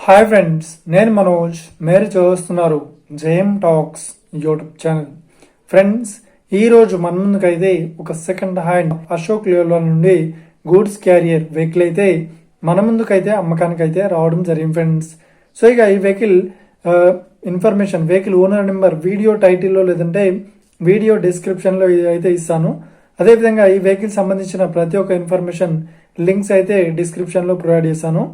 Hi friends, నేను మనోజ్. మీరు చూస్తున్నారు JM talks YouTube channel. Friends, ఈరోజు మన ముందుకైతే ఒక సెకండ్ హ్యాండ్ అశోక్ లేలాండ్ నుండి గూడ్స్ క్యారియర్ వెహికల్ అయితే మన ముందుకైతే అమ్మకానికి అయితే రావడం జరిగింది ఫ్రెండ్స్. సో ఇక ఈ vehicle information, vehicle owner number video టైటిల్లో లేదంటే వీడియో డిస్క్రిప్షన్లో అయితే ఇస్తాను. అదేవిధంగా ఈ వెహికల్ సంబంధించిన ప్రతి ఒక్క ఇన్ఫర్మేషన్ లింక్స్ అయితే డిస్క్రిప్షన్లో ప్రొవైడ్ చేశాను.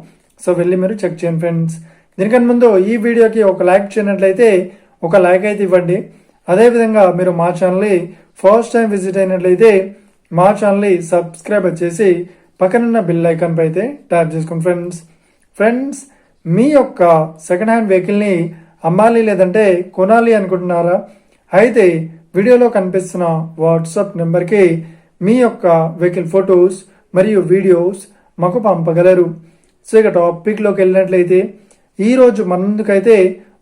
సో వెళ్ళి మీరు చెక్ చేయండి ఫ్రెండ్స్. దీనికన్నా ముందు ఈ వీడియోకి ఒక లైక్ చేయనట్లయితే ఒక లైక్ అయితే ఇవ్వండి. అదేవిధంగా మీరు మా ఛానల్ని ఫస్ట్ టైం విజిట్ అయినట్లయితే మా ఛానల్ని సబ్స్క్రైబ్ చేసి పక్కనున్న బిల్ ఐకాన్ పై అయితే ట్యాప్ చేసుకోండి ఫ్రెండ్స్. మీ యొక్క సెకండ్ హ్యాండ్ వెహికల్ని అమ్మాలి లేదంటే కొనాలి అనుకుంటున్నారా? అయితే వీడియోలో కనిపిస్తున్న వాట్సాప్ నెంబర్కి మీ యొక్క వెహికల్ ఫొటోస్ మరియు వీడియోస్ మాకు పంపగలరు. సో ఇక టాపిక్లోకి వెళ్ళినట్లయితే ఈరోజు మన ముందుకైతే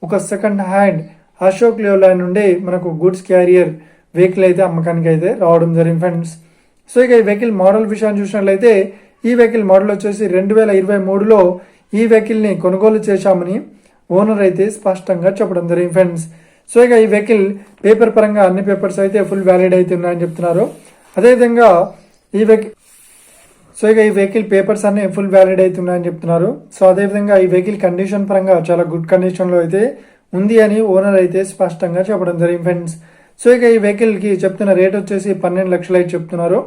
ఒక సెకండ్ హ్యాండ్ అశోక్ లేలాండ్ నుండి మనకు గూడ్స్ క్యారియర్ వెహికల్ అయితే అమ్మకానికి అయితే రావడం జరిగింది ఫ్రెండ్స్. సో ఇక ఈ వెహికల్ మోడల్ విషయాన్ని చూసినట్లయితే ఈ వెహికల్ మోడల్ వచ్చేసి 2023లో ఈ వెహికల్ని కొనుగోలు చేశామని ఓనర్ అయితే స్పష్టంగా చెప్పడం జరిగింది ఫ్రెండ్స్. సో ఇక ఈ వెహికల్ పేపర్ పరంగా అన్ని పేపర్స్ అయితే ఫుల్ వ్యాలిడ్ అయితే ఉన్నాయని చెప్తున్నారు. అదేవిధంగా ఈ వెహికల్ పేపర్స్ అన్ని ఫుల్ వ్యాలిడ్ అవుతున్నాయని చెప్తున్నారు. సో అదేవిధంగా ఈ వెహికల్ కండిషన్ పరంగా చాలా గుడ్ కండిషన్లో అయితే ఉంది అని ఓనర్ అయితే స్పష్టంగా చెప్పడం జరిగింది ఫ్రెండ్స్. సో ఇక ఈ వెహికల్కి చెప్తున్న రేట్ వచ్చేసి 12 లక్షలు అయితే చెప్తున్నారు.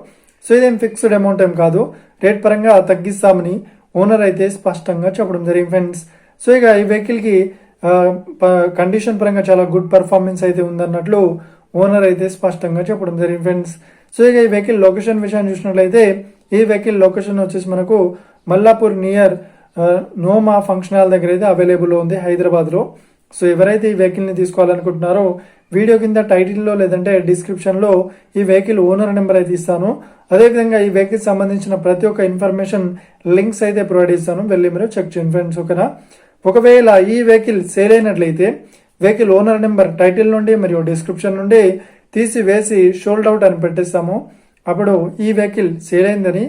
సో ఇదేం ఫిక్స్డ్ అమౌంట్ ఏం కాదు, రేట్ పరంగా తగ్గిస్తామని ఓనర్ అయితే స్పష్టంగా చెప్పడం జరిగింది ఫ్రెండ్స్. సో ఇక ఈ వెహికల్కి కండిషన్ పరంగా చాలా గుడ్ పర్ఫార్మెన్స్ అయితే ఉందన్నట్లు ఓనర్ అయితే స్పష్టంగా చెప్పడం జరిగింది ఫ్రెండ్స్. సో ఇక ఈ వెహికల్ లొకేషన్ విషయాన్ని చూసినట్లయితే ఈ వెహికల్ లొకేషన్ వచ్చేసి మనకు మల్లాపూర్ నియర్ నోమా ఫంక్షన్ హాల్ దగ్గర అయితే అవైలబుల్లో ఉంది హైదరాబాద్లో. సో ఎవరైతే ఈ వెహికల్ని తీసుకోవాలనుకుంటున్నారో వీడియో కింద టైటిల్లో లేదంటే డిస్క్రిప్షన్లో ఈ వెహికల్ ఓనర్ నెంబర్ అయితే ఇస్తాను. అదేవిధంగా ఈ వెహికల్ సంబంధించిన ప్రతి ఒక్క ఇన్ఫర్మేషన్ లింక్స్ అయితే ప్రొవైడ్ చేస్తాను, వెళ్ళి మీరు చెక్ చేయండి ఫ్రెండ్స్. ఓకేనా? ఒకవేళ ఈ వెహికల్ సేల్ అయినట్లయితే వెహికల్ ఓనర్ నెంబర్ టైటిల్ నుండి మరియు డిస్క్రిప్షన్ నుండి తీసివేసి షోల్డ్ అవుట్ అని పెట్టేస్తాము. అప్పుడు ఈ వెహికల్ సేల్ అయిందని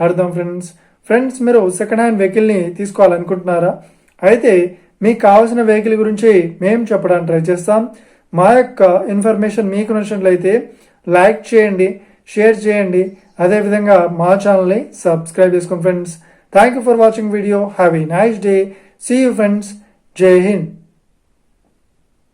అర్థం ఫ్రెండ్స్. మీరు సెకండ్ హ్యాండ్ వెహికల్ని తీసుకోవాలనుకుంటున్నారా? అయితే మీకు కావాల్సిన వెహికల్ గురించి మేము చెప్పడానికి ట్రై చేస్తాం. మా యొక్క ఇన్ఫర్మేషన్ మీకు నచ్చినట్లయితే లైక్ చేయండి, షేర్ చేయండి, అదేవిధంగా మా ఛానల్ని సబ్స్క్రైబ్ చేసుకోండి friends. Thank you for watching video. Have a nice day. See you friends. Jai Hind.